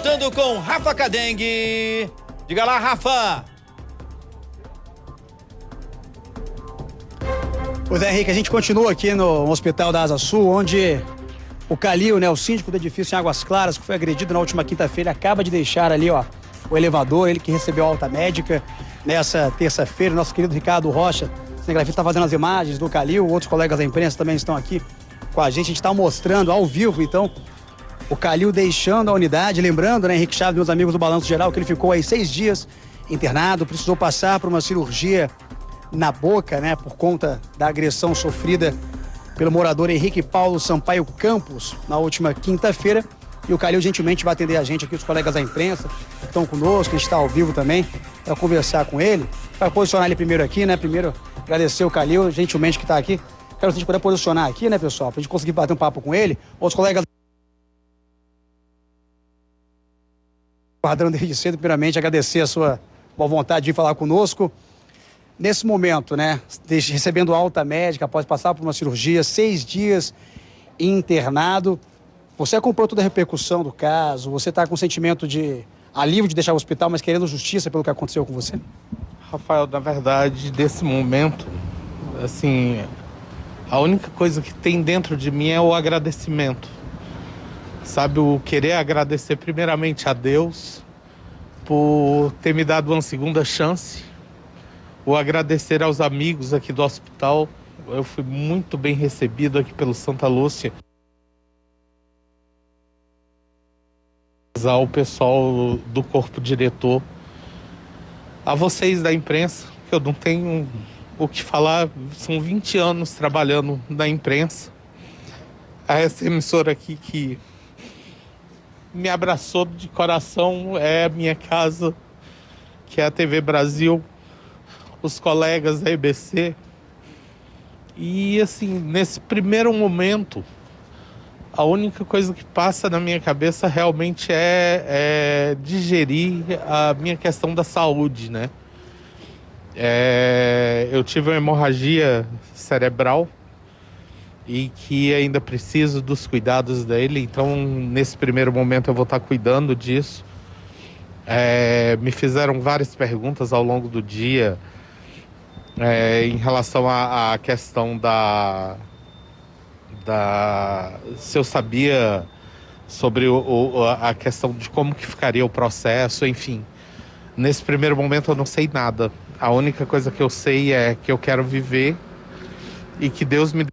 voltando com Rafa Cadengue. Diga lá, Rafa. Pois é, Henrique, a gente continua aqui no Hospital da Asa Sul, onde o Calil, né, o síndico do edifício em Águas Claras, que foi agredido na última quinta-feira, acaba de deixar ali, ó, o elevador, ele que recebeu alta médica nessa terça-feira. Nosso querido Ricardo Rocha, cinegrafista, está fazendo as imagens do Calil, outros colegas da imprensa também estão aqui com a gente está mostrando ao vivo, então, o Calil deixando a unidade. Lembrando, né, Henrique Chaves, meus amigos do Balanço Geral, que ele ficou aí 6 dias internado, precisou passar por uma cirurgia na boca, né, por conta da agressão sofrida pelo morador Henrique Paulo Sampaio Campos na última quinta-feira. E o Calil gentilmente vai atender a gente aqui, os colegas da imprensa que estão conosco, a gente está ao vivo também, para conversar com ele, para posicionar ele primeiro aqui, né, primeiro agradecer o Calil, gentilmente que está aqui. Quero que a gente puder posicionar aqui, né, pessoal, para a gente conseguir bater um papo com ele. Outros colegas guardando desde cedo, primeiramente agradecer a sua boa vontade de falar conosco. Nesse momento, né, recebendo alta médica após passar por uma cirurgia, 6 dias internado, você acompanhou toda a repercussão do caso, você está com sentimento de alívio de deixar o hospital, mas querendo justiça pelo que aconteceu com você? Rafael, na verdade, desse momento, assim, a única coisa que tem dentro de mim é o agradecimento. Sabe, o querer agradecer primeiramente a Deus por ter me dado uma segunda chance, o agradecer aos amigos aqui do hospital. Eu fui muito bem recebido aqui pelo Santa Lúcia. Ao pessoal do corpo diretor, a vocês da imprensa, que eu não tenho o que falar, são 20 anos trabalhando na imprensa. A essa emissora aqui que me abraçou de coração, é a minha casa, que é a TV Brasil, os colegas da EBC. E assim, nesse primeiro momento, a única coisa que passa na minha cabeça realmente é digerir a minha questão da saúde, né? Eu tive uma hemorragia cerebral e que ainda preciso dos cuidados dele, então nesse primeiro momento eu vou estar cuidando disso. Me fizeram várias perguntas ao longo do dia em relação à questão se eu sabia sobre a questão de como que ficaria o processo, enfim. Nesse primeiro momento eu não sei nada. A única coisa que eu sei é que eu quero viver e que Deus me...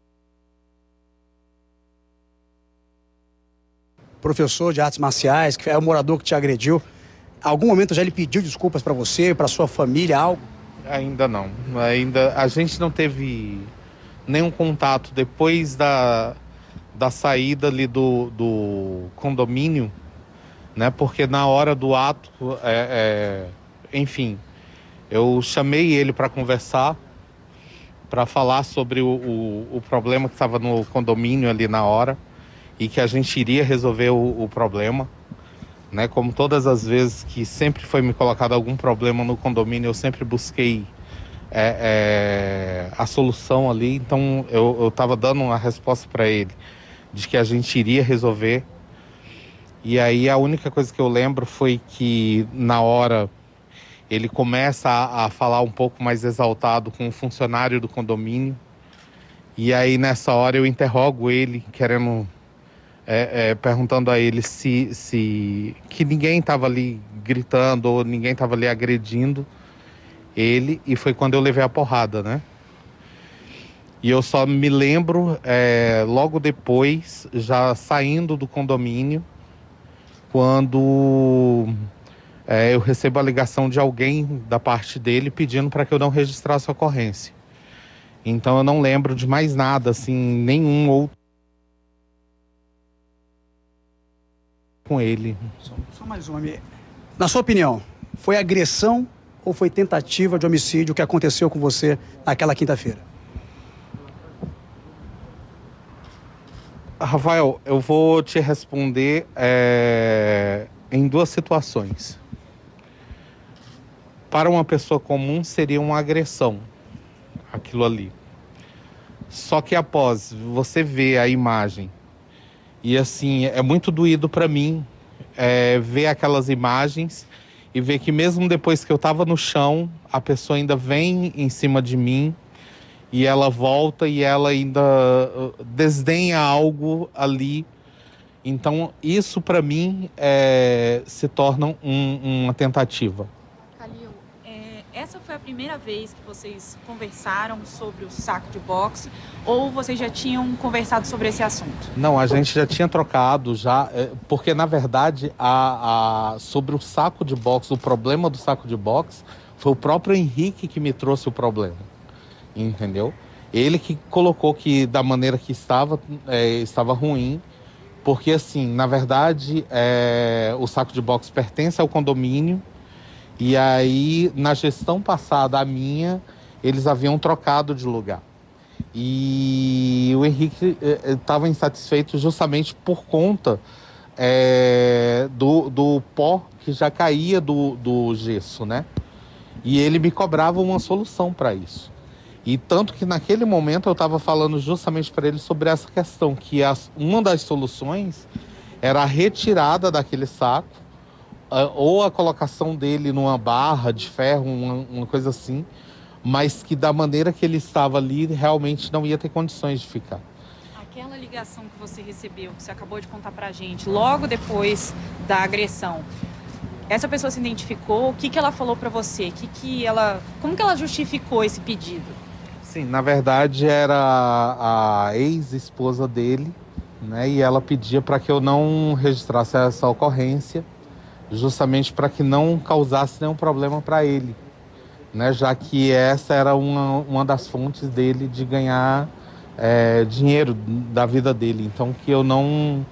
Professor de artes marciais, que é o morador que te agrediu, algum momento já ele pediu desculpas para você, para sua família, algo? Ainda não. A gente não teve nenhum contato depois da saída ali do condomínio, né? Porque na hora do ato, enfim, eu chamei ele para conversar, para falar sobre o problema que estava no condomínio ali na hora e que a gente iria resolver o problema, né? Como todas as vezes que sempre foi me colocado algum problema no condomínio, eu sempre busquei a solução ali. Então eu estava dando uma resposta para ele de que a gente iria resolver. E aí a única coisa que eu lembro foi que na hora ele começa a falar um pouco mais exaltado com um funcionário do condomínio. E aí nessa hora eu interrogo ele, perguntando a ele se que ninguém estava ali gritando ou ninguém estava ali agredindo ele, e foi quando eu levei a porrada, né? E eu só me lembro logo depois, já saindo do condomínio, quando eu recebo a ligação de alguém da parte dele pedindo para que eu não registrasse a ocorrência. Então eu não lembro de mais nada, assim, nenhum outro com ele. Só mais uma. Na sua opinião, foi agressão ou foi tentativa de homicídio que aconteceu com você naquela quinta-feira? Rafael, eu vou te responder em duas situações. Para uma pessoa comum seria uma agressão, aquilo ali. Só que após você ver a imagem, e assim, é muito doído para mim ver aquelas imagens e ver que mesmo depois que eu estava no chão, a pessoa ainda vem em cima de mim e ela volta e ela ainda desdenha algo ali. Então, isso para mim se torna uma tentativa. Calil, essa foi a primeira vez que vocês conversaram sobre o saco de boxe ou vocês já tinham conversado sobre esse assunto? Não, a gente já tinha trocado, porque na verdade sobre o saco de boxe, o problema do saco de boxe, foi o próprio Henrique que me trouxe o problema, entendeu? Ele que colocou que da maneira que estava ruim, porque assim, na verdade, o saco de boxe pertence ao condomínio. E aí, na gestão passada, a minha, eles haviam trocado de lugar. E o Henrique estava insatisfeito justamente por conta do pó que já caía do gesso, né? E ele me cobrava uma solução para isso. E tanto que naquele momento eu estava falando justamente para ele sobre essa questão, que uma das soluções era a retirada daquele saco, ou a colocação dele numa barra de ferro, uma coisa assim, mas que da maneira que ele estava ali, realmente não ia ter condições de ficar. Aquela ligação que você recebeu, que você acabou de contar pra gente, logo depois da agressão, essa pessoa se identificou? O que ela falou pra você? Como que ela justificou esse pedido? Sim, na verdade era a ex-esposa dele, né? E ela pedia para que eu não registrasse essa ocorrência, justamente para que não causasse nenhum problema para ele, né? Já que essa era uma das fontes dele de ganhar dinheiro da vida dele. Então, que eu não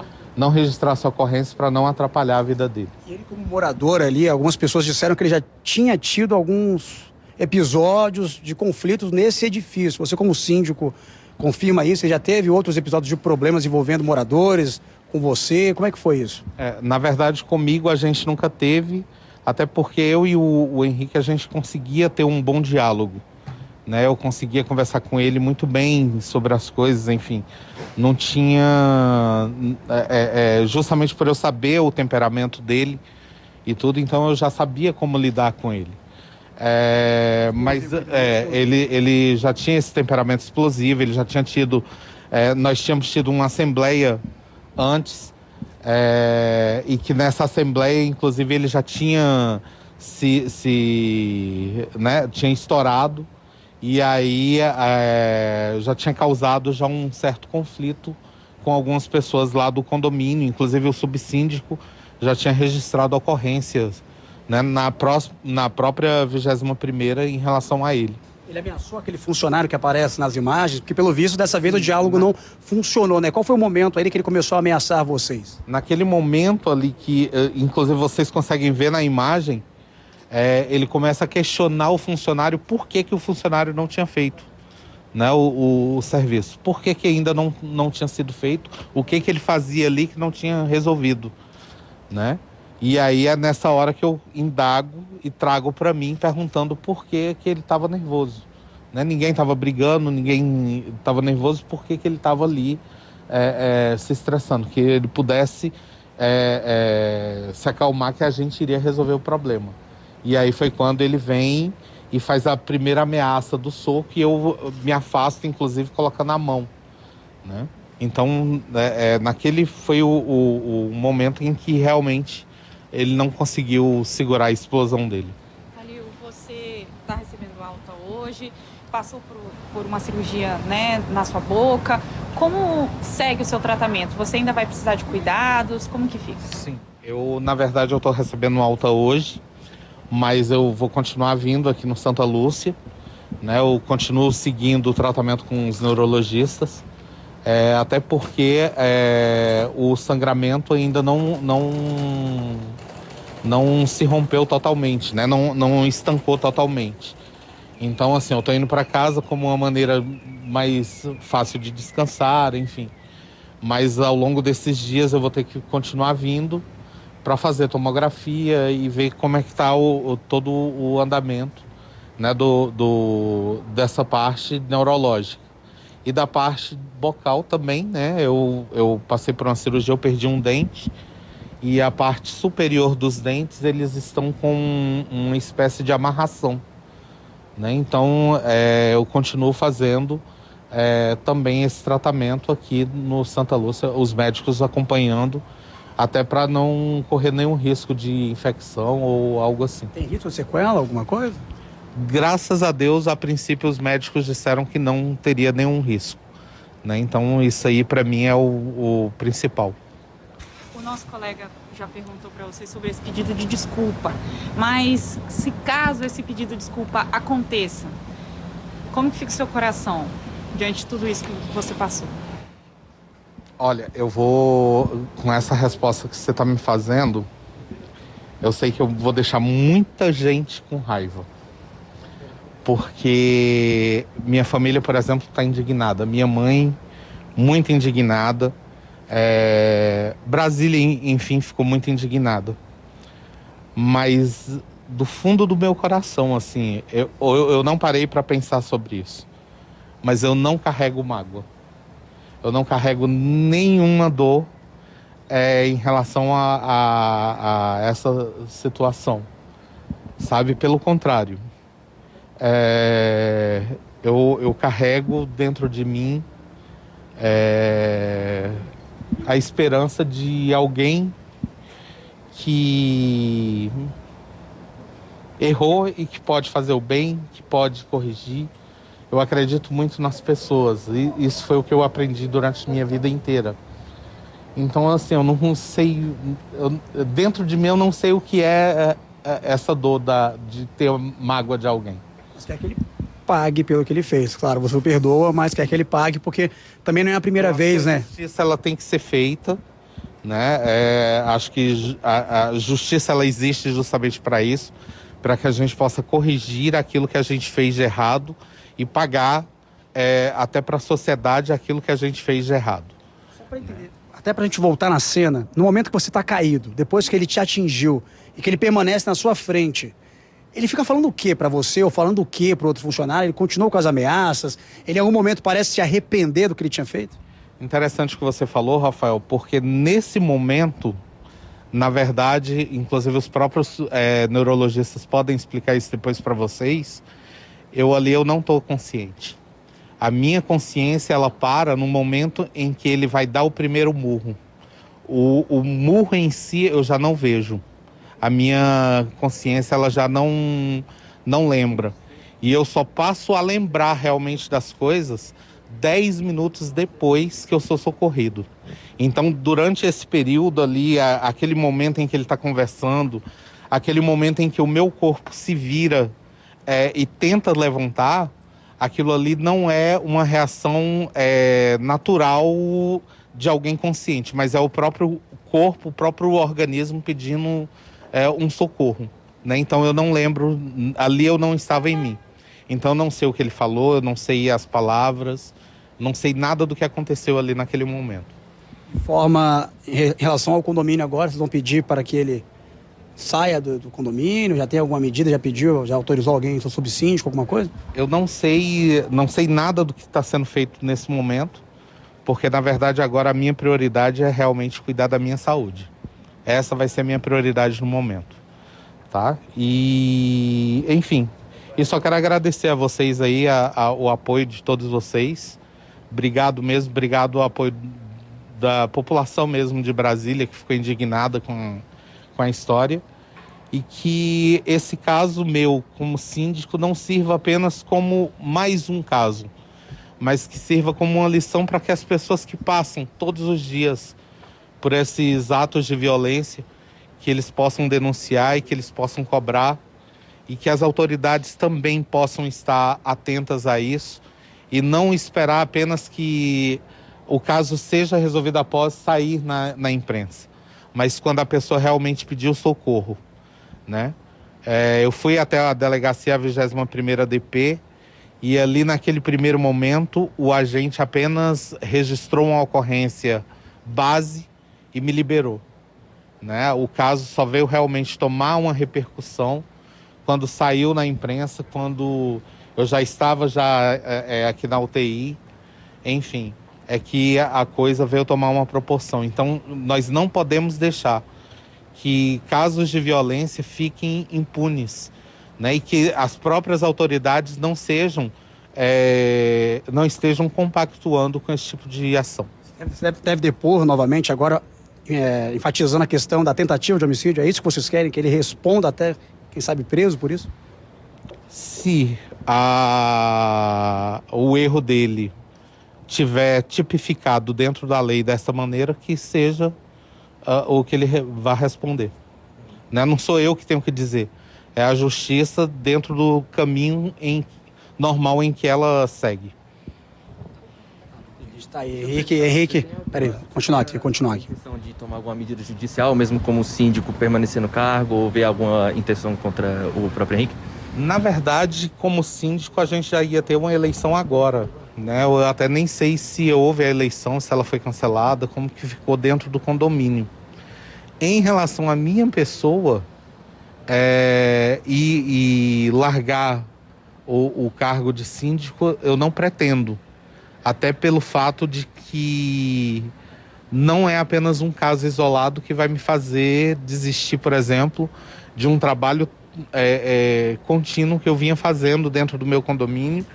registrasse a ocorrência para não atrapalhar a vida dele. E ele, como morador ali, algumas pessoas disseram que ele já tinha tido alguns episódios de conflitos nesse edifício. Você, como síndico, confirma isso? Você já teve outros episódios de problemas envolvendo moradores com você? Como é que foi isso? Na verdade, comigo a gente nunca teve, até porque eu e o Henrique, a gente conseguia ter um bom diálogo, né? Eu conseguia conversar com ele muito bem sobre as coisas, enfim. Não tinha... justamente por eu saber o temperamento dele e tudo, então eu já sabia como lidar com ele. Mas ele já tinha esse temperamento explosivo, ele já tinha tido... nós tínhamos tido uma assembleia antes, e que nessa assembleia, inclusive, ele já tinha tinha estourado, e aí já tinha causado já um certo conflito com algumas pessoas lá do condomínio, inclusive o subsíndico já tinha registrado ocorrências, né, na própria 21ª em relação a ele. Ele ameaçou aquele funcionário que aparece nas imagens, porque pelo visto dessa vez o diálogo não funcionou, né? Qual foi o momento aí que ele começou a ameaçar vocês? Naquele momento ali que, inclusive vocês conseguem ver na imagem, ele começa a questionar o funcionário por que o funcionário não tinha feito, né, o serviço. Por que ainda não tinha sido feito, o que ele fazia ali que não tinha resolvido, né? E aí é nessa hora que eu indago e trago para mim perguntando por que ele estava nervoso, né? Ninguém estava brigando, ninguém estava nervoso, por que ele estava ali se estressando, que ele pudesse se acalmar, que a gente iria resolver o problema. E aí foi quando ele vem e faz a primeira ameaça do soco e eu me afasto, inclusive colocando a mão, né? Então, naquele foi o momento em que realmente ele não conseguiu segurar a explosão dele. Calil, você está recebendo alta hoje, passou por uma cirurgia, né, na sua boca. Como segue o seu tratamento? Você ainda vai precisar de cuidados? Como que fica? Sim, na verdade eu estou recebendo alta hoje, mas eu vou continuar vindo aqui no Santa Lúcia, né? Eu continuo seguindo o tratamento com os neurologistas, até porque o sangramento ainda não se rompeu totalmente, né? Não estancou totalmente. Então, assim, eu tô indo para casa como uma maneira mais fácil de descansar, enfim. Mas ao longo desses dias eu vou ter que continuar vindo para fazer tomografia e ver como é que tá todo o andamento, né, dessa parte neurológica. E da parte bucal também, né? Eu passei por uma cirurgia, eu perdi um dente. e a parte superior dos dentes, eles estão com uma espécie de amarração, né? Então, eu continuo fazendo também esse tratamento aqui no Santa Lúcia, os médicos acompanhando, até para não correr nenhum risco de infecção ou algo assim. Tem risco de sequela, alguma coisa? Graças a Deus, a princípio, os médicos disseram que não teria nenhum risco, né? Então, isso aí, para mim, é o principal. O nosso colega já perguntou para você sobre esse pedido de desculpa, mas se caso esse pedido de desculpa aconteça, como que fica o seu coração diante de tudo isso que você passou? Olha, eu vou, com essa resposta que você está me fazendo, eu sei que eu vou deixar muita gente com raiva. Porque minha família, por exemplo, está indignada. Minha mãe, muito indignada. Brasília, enfim, ficou muito indignada. Mas do fundo do meu coração, assim, eu não parei para pensar sobre isso. Mas eu não carrego mágoa. Eu não carrego nenhuma dor em relação a essa situação. Sabe? Pelo contrário. Eu carrego dentro de mim a esperança de alguém que errou e que pode fazer o bem, que pode corrigir. Eu acredito muito nas pessoas e isso foi o que eu aprendi durante a minha vida inteira. Então, assim, eu não sei, dentro de mim eu não sei o que é essa dor de ter mágoa de alguém. Você quer que ele pague pelo que ele fez. Claro, você o perdoa, mas quer que ele pague, porque também não é a primeira vez, né? A justiça, ela tem que ser feita, né? Acho que a justiça, ela existe justamente para isso, para que a gente possa corrigir aquilo que a gente fez de errado e pagar até para a sociedade aquilo que a gente fez de errado. Só para entender. Até para a gente voltar na cena, no momento que você está caído, depois que ele te atingiu e que ele permanece na sua frente, ele fica falando o que para você ou falando o que para outro funcionário? Ele continuou com as ameaças? Ele em algum momento parece se arrepender do que ele tinha feito? Interessante o que você falou, Rafael, porque nesse momento, na verdade, inclusive os próprios neurologistas podem explicar isso depois para vocês, eu não estou consciente. A minha consciência, ela para no momento em que ele vai dar o primeiro murro. O murro em si eu já não vejo. A minha consciência, ela já não lembra. E eu só passo a lembrar realmente das coisas 10 minutos depois que eu sou socorrido. Então, durante esse período ali, aquele momento em que ele está conversando, aquele momento em que o meu corpo se vira e tenta levantar, aquilo ali não é uma reação natural de alguém consciente, mas é o próprio corpo, o próprio organismo pedindo um socorro, né? Então eu não lembro, ali eu não estava em mim. Então eu não sei o que ele falou, eu não sei as palavras, não sei nada do que aconteceu ali naquele momento. Em relação ao condomínio agora, vocês vão pedir para que ele saia do condomínio? Já tem alguma medida? Já pediu? Já autorizou alguém, seu subsíndico, alguma coisa? Eu não sei nada do que está sendo feito nesse momento, porque na verdade agora a minha prioridade é realmente cuidar da minha saúde. Essa vai ser a minha prioridade no momento, tá? E, enfim, e só quero agradecer a vocês aí, o apoio de todos vocês. Obrigado mesmo, obrigado ao apoio da população mesmo de Brasília, que ficou indignada com a história. E que esse caso meu como síndico não sirva apenas como mais um caso, mas que sirva como uma lição para que as pessoas que passam todos os dias por esses atos de violência, que eles possam denunciar e que eles possam cobrar, e que as autoridades também possam estar atentas a isso e não esperar apenas que o caso seja resolvido após sair na imprensa, mas quando a pessoa realmente pediu socorro, né? Eu fui até a delegacia, a 21ª DP, e ali naquele primeiro momento o agente apenas registrou uma ocorrência base e me liberou, né? O caso só veio realmente tomar uma repercussão quando saiu na imprensa, quando eu já estava aqui na UTI, enfim, é que a coisa veio tomar uma proporção. Então nós não podemos deixar que casos de violência fiquem impunes, né? E que as próprias autoridades não estejam compactuando com esse tipo de ação. Você deve depor novamente agora, enfatizando a questão da tentativa de homicídio. É isso que vocês querem? Que ele responda até, quem sabe, preso por isso? Se o erro dele tiver tipificado dentro da lei dessa maneira, que seja o que ele vá responder. Né? Não sou eu que tenho que dizer. É a justiça dentro do caminho normal em que ela segue. Tá aí, Henrique, peraí, continuar aqui. De tomar alguma medida judicial, mesmo como síndico permanecer no cargo, ou ver alguma intenção contra o próprio Henrique? Na verdade, como síndico, a gente já ia ter uma eleição agora, né? Eu até nem sei se houve a eleição, se ela foi cancelada, como que ficou dentro do condomínio. Em relação à minha pessoa, e largar o cargo de síndico, eu não pretendo. Até pelo fato de que não é apenas um caso isolado que vai me fazer desistir, por exemplo, de um trabalho contínuo que eu vinha fazendo dentro do meu condomínio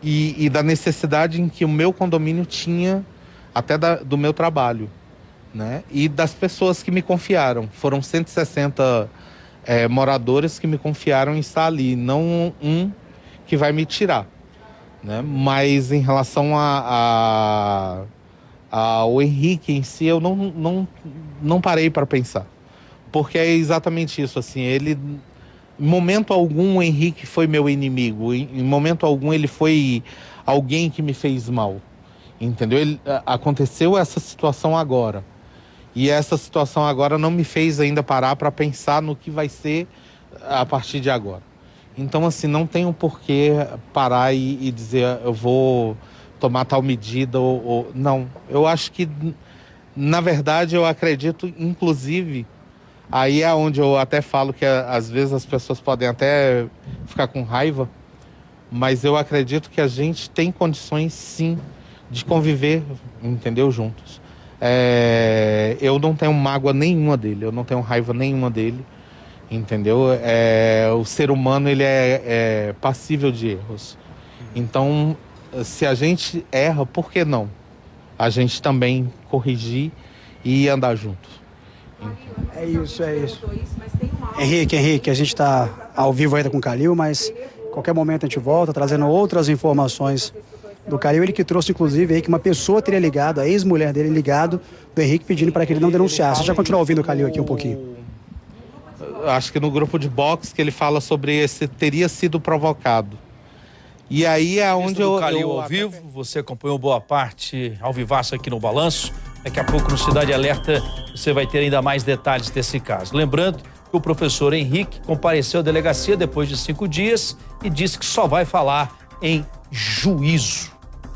e da necessidade em que o meu condomínio tinha até do meu trabalho, né? E das pessoas que me confiaram. Foram 160 moradores que me confiaram em estar ali, não um que vai me tirar. Né? Mas em relação ao Henrique em si, eu não parei para pensar. Porque é exatamente isso, assim, em momento algum o Henrique foi meu inimigo, em momento algum ele foi alguém que me fez mal, entendeu? Aconteceu essa situação agora, e essa situação agora não me fez ainda parar para pensar no que vai ser a partir de agora. Então, assim, não tenho por que parar e dizer eu vou tomar tal medida ou... Não, eu acho que, na verdade, eu acredito, inclusive, aí é onde eu até falo que às vezes as pessoas podem até ficar com raiva, mas eu acredito que a gente tem condições, sim, de conviver, entendeu, juntos. Eu não tenho mágoa nenhuma dele, eu não tenho raiva nenhuma dele. Entendeu? O ser humano ele é passível de erros. Então, se a gente erra, por que não? A gente também corrigir e andar junto. É isso. Henrique, a gente está ao vivo ainda com o Calil, mas a qualquer momento a gente volta trazendo outras informações do Calil. Ele que trouxe, inclusive, aí que uma pessoa teria ligado, a ex-mulher dele ligado, do Henrique pedindo para que ele não denunciasse. Você já continua ouvindo o Calil aqui um pouquinho? Acho que no grupo de boxe que ele fala sobre esse teria sido provocado. E aí é onde eu... Calil ao vivo, você acompanhou boa parte ao vivaço aqui no Balanço. Daqui a pouco no Cidade Alerta você vai ter ainda mais detalhes desse caso. Lembrando que o professor Henrique compareceu à delegacia depois de 5 dias e disse que só vai falar em juízo.